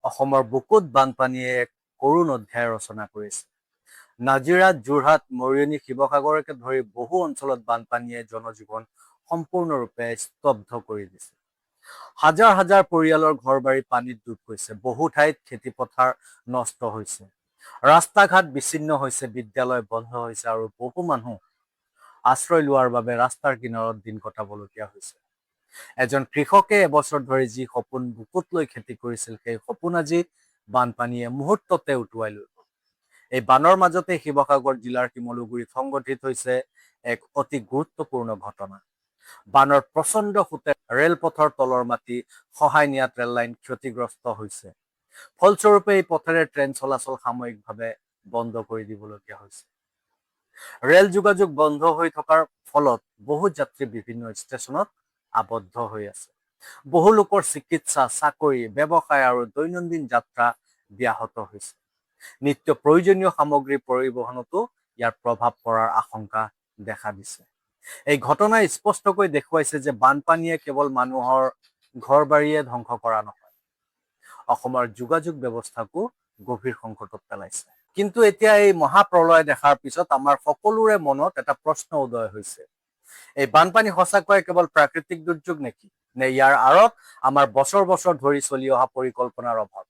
অসমৰ বুকুত বানপানীয়ে এক কৰুণ অধ্যায় ৰচনা কৰিছে। নাজিৰা, যোৰহাট, মৰিয়নি, শিৱসাগৰকে ধৰি বহু অঞ্চলত বানপানীয়ে জনজীৱন সম্পূৰ্ণৰূপে স্তব্ধ কৰি দিছে। হাজাৰ হাজাৰ পৰিয়ালৰ ঘৰবাৰী পানীত ডুব গৈছে। বহু ঠাইত খেতিপথাৰ নষ্ট হৈছে। ৰাস্তা ঘাট বিচ্ছিন্ন হৈছে, বিদ্যালয় বন্ধ হৈছে আৰু বহু মানুহ আশ্ৰয় লোৱাৰ বাবে ৰাস্তাৰ কিনাৰত দিন কটাবলগীয়া হৈছে। এজন কৃষকে এবছৰ ধৰি যি সপোন বুকুত লৈ খেতি কৰিছিল, সেই সপোন আজি বানপানীয়ে মুহূৰ্ততে উটুৱাই লৈ গ'ল। এই বানৰ মাজতে শিৱসাগৰ জিলাৰ শিমলুগুৰিত সংঘটিত হৈছে এক অতি গুৰুত্বপূৰ্ণ ঘটনা। বানৰ প্ৰচণ্ড সোঁতে ৰেলপথৰ তলৰ মাটি খহাই নিয়াত ৰেল লাইন ক্ষতিগ্ৰস্ত হৈছে। ফলস্বৰূপে এই পথেৰে ট্ৰেইন চলাচল সাময়িকভাৱে বন্ধ কৰি দিবলগীয়া হৈছে। ৰেল যোগাযোগ বন্ধ হৈ থকাৰ ফলত বহু যাত্ৰী বিভিন্ন ষ্টেচনত আবদ্ধ হৈ আছে। বহু লোকৰ চিকিৎসা, চাকৰি, ব্যৱসায় আৰু দৈনন্দিন যাত্ৰা ব্যাহত হৈছে। নিত্য প্ৰয়োজনীয় সামগ্ৰী পৰিবহণতো ইয়াৰ প্ৰভাৱ পৰাৰ আশংকা দেখা দিছে। এই ঘটনাই স্পষ্টকৈ দেখুৱাইছে যে বানপানীয়ে কেৱল মানুহৰ ঘৰবাৰীয়ে ধ্বংস কৰা নহয়, অসমৰ যোগাযোগ ব্যৱস্থাকো গভীৰ সংকটত পেলাইছে। কিন্তু এতিয়া এই মহাপ্ৰলয় দেখাৰ পিছত আমাৰ সকলোৰে মনত এটা প্ৰশ্ন উদয় হৈছে। এই বানপানী সঁচাকৈয়ে কেৱল প্ৰাকৃতিক দুৰ্যোগ নেকি? নে ইয়াৰ আঁৰত আমাৰ বছৰ বছৰ ধৰি চলি অহা পৰিকল্পনাৰ অভাৱ,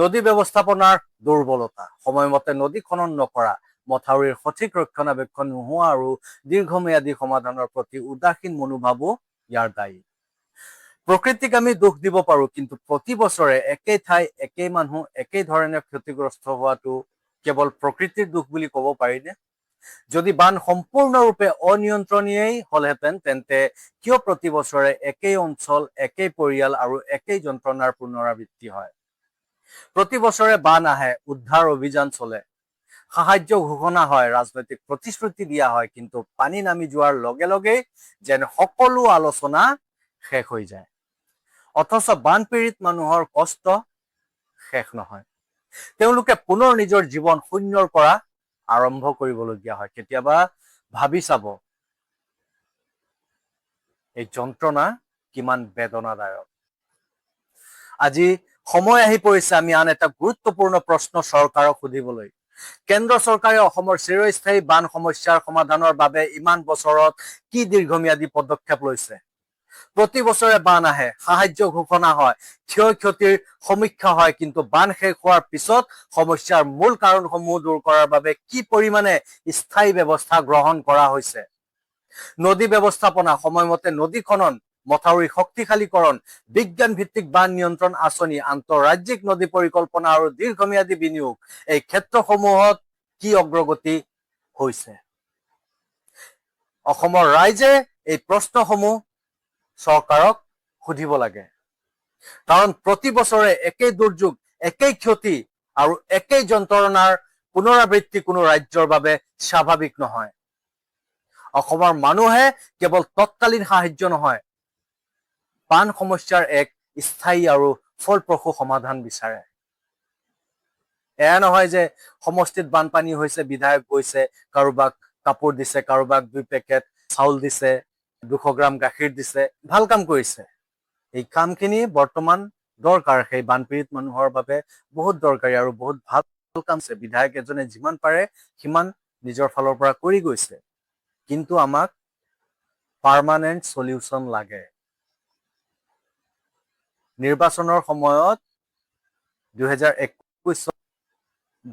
নদী ব্যৱস্থাপনাৰ দুৰ্বলতা, সময়মতে নদী খনন নকৰা, মথাউৰিৰ সঠিক ৰক্ষণাবেক্ষণ নোহোৱা আৰু দীৰ্ঘম্যাদী সমাধানৰ প্ৰতি উদাসীন মনোভাৱো ইয়াৰ দায়ী। প্ৰকৃতিক আমি দোষ দিব পাৰো, কিন্তু প্ৰতি বছৰে একেই ঠাই, একেই মানুহ, একেই ধৰণে ক্ষতিগ্ৰস্ত হোৱাটো কেৱল প্ৰকৃতিৰ দোষ বুলি ক'ব পাৰিনে? যদি বান সম্পূৰ্ণৰূপে অনিয়ন্ত্ৰণীয় হলহেঁতেন, তেন্তে কিয় প্ৰতি বছৰে একেই অঞ্চল, একেই পৰিয়াল আৰু একেই যন্ত্ৰণাৰ পুনৰাবৃত্তি হয়? প্ৰতি বছৰে বান আহে, উদ্ধাৰ অভিযান চলে, সাহায্য ঘোষণা হয়, ৰাজনৈতিক প্ৰতিশ্ৰুতি দিয়া হয়, কিন্তু পানী নামি যোৱাৰ লগে লগেই যেন সকলো আলোচনা শেষ হৈ যায়। অথচ বানপীড়িত মানুহৰ কষ্ট শেষ নহয়। তেওঁলোকে পুনৰ নিজৰ জীৱন শূন্যৰ পৰা আৰম্ভ কৰিবলগীয়া হয়। কেতিয়াবা ভাবি চাব, এই যন্ত্ৰণা কিমান বেদনাদায়ক। আজি সময় আহি পৰিছে আমি আন এটা গুৰুত্বপূৰ্ণ প্ৰশ্ন চৰকাৰক সুধিবলৈ। কেন্দ্ৰ চৰকাৰে অসমৰ চিৰস্থায়ী বান সমস্যাৰ সমাধানৰ বাবে ইমান বছৰত কি দীৰ্ঘম্যাদী পদক্ষেপ লৈছে? প্ৰতি বছৰে বান আহে, সাহায্য ঘোষণা হয়, ক্ষয় ক্ষতিৰ সমীক্ষা হয়, কিন্তু বান শেষ হোৱাৰ পিছত সমস্যাৰ মূল কাৰণসমূহ দূৰ কৰাৰ বাবে কি পৰিমাণে স্থায়ী ব্যৱস্থা গ্ৰহণ কৰা হৈছে? নদী ব্যৱস্থাপনা, সময়মতে নদী খনন, মথাউৰি শক্তিশালীকৰণ, বিজ্ঞান ভিত্তিক বান নিয়ন্ত্ৰণ আঁচনি, আন্তঃৰাজ্যিক নদী পৰিকল্পনা আৰু দীৰ্ঘম্যাদী বিনিয়োগ, এই ক্ষেত্ৰসমূহত কি অগ্ৰগতি হৈছে? অসমৰ ৰাইজে এই প্ৰশ্নসমূহ চৰকাৰক সুধিব লাগে। কাৰণ প্ৰতি বছৰে একেই দুৰ্যোগ, একেই ক্ষতি আৰু একেই যন্ত্ৰণাৰ পুনৰাবৃত্তি কোনো ৰাজ্যৰ বাবে স্বাভাৱিক নহয়। অসমৰ মানুহে কেৱল তৎকালীন সাহায্য নহয়, বান সমস্যাৰ এক স্থায়ী আৰু ফলপ্ৰসূ সমাধান বিচাৰে। এয়া নহয় যে সমষ্টিত বানপানী হৈছে, বিধায়ক গৈছে, কাৰোবাক কাপোৰ দিছে, কাৰোবাক 2 পেকেট চাউল দিছে, 200 গ্ৰাম গাখীৰ দিছে, ভাল কাম কৰিছে। এই কামখিনি বৰ্তমান দৰকাৰ, সেই বানপীড়িত মানুহৰ বাবে বহুত দৰকাৰী আৰু বহুত ভাল কাম আছে। বিধায়ক এজনে যিমান পাৰে সিমান নিজৰ ফালৰ পৰা কৰি গৈছে, কিন্তু আমাক পাৰ্মানেণ্ট সলিউশ্যন লাগে। নিৰ্বাচনৰ সময়ত 2021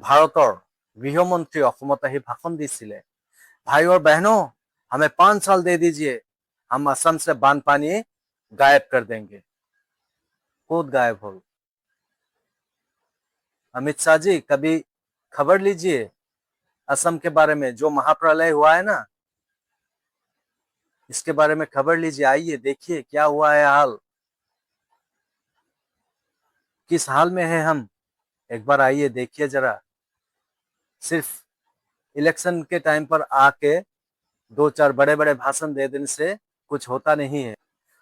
ভাৰতৰ গৃহমন্ত্ৰী অসমত আহি ভাষণ দিছিলে, ভাই और बहनों, हमें 5 साल दे दीजिए, हम असम से बानपानी गायब कर देंगे। खुद गायब हो। अमित शाह जी, कभी खबर लीजिए असम के बारे में, जो महाप्रलय हुआ है ना, इसके बारे में खबर लीजिए, आइए देखिए क्या हुआ है हाल, किस हाल में है हम, एक बार आइए देखिए जरा। सिर्फ इलेक्शन के टाइम पर आके 2-4 बड़े बड़े भाषण दे देने से कुछ होता नहीं है।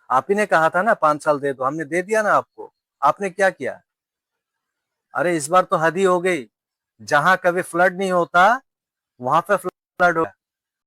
आप ही ने कहा था ना 5 साल दे दो, हमने दे दिया ना आपको, आपने क्या किया? अरे इस बार तो हद ही हो गई, जहां कभी फ्लड नहीं होता वहां पे फ्लड हो गया।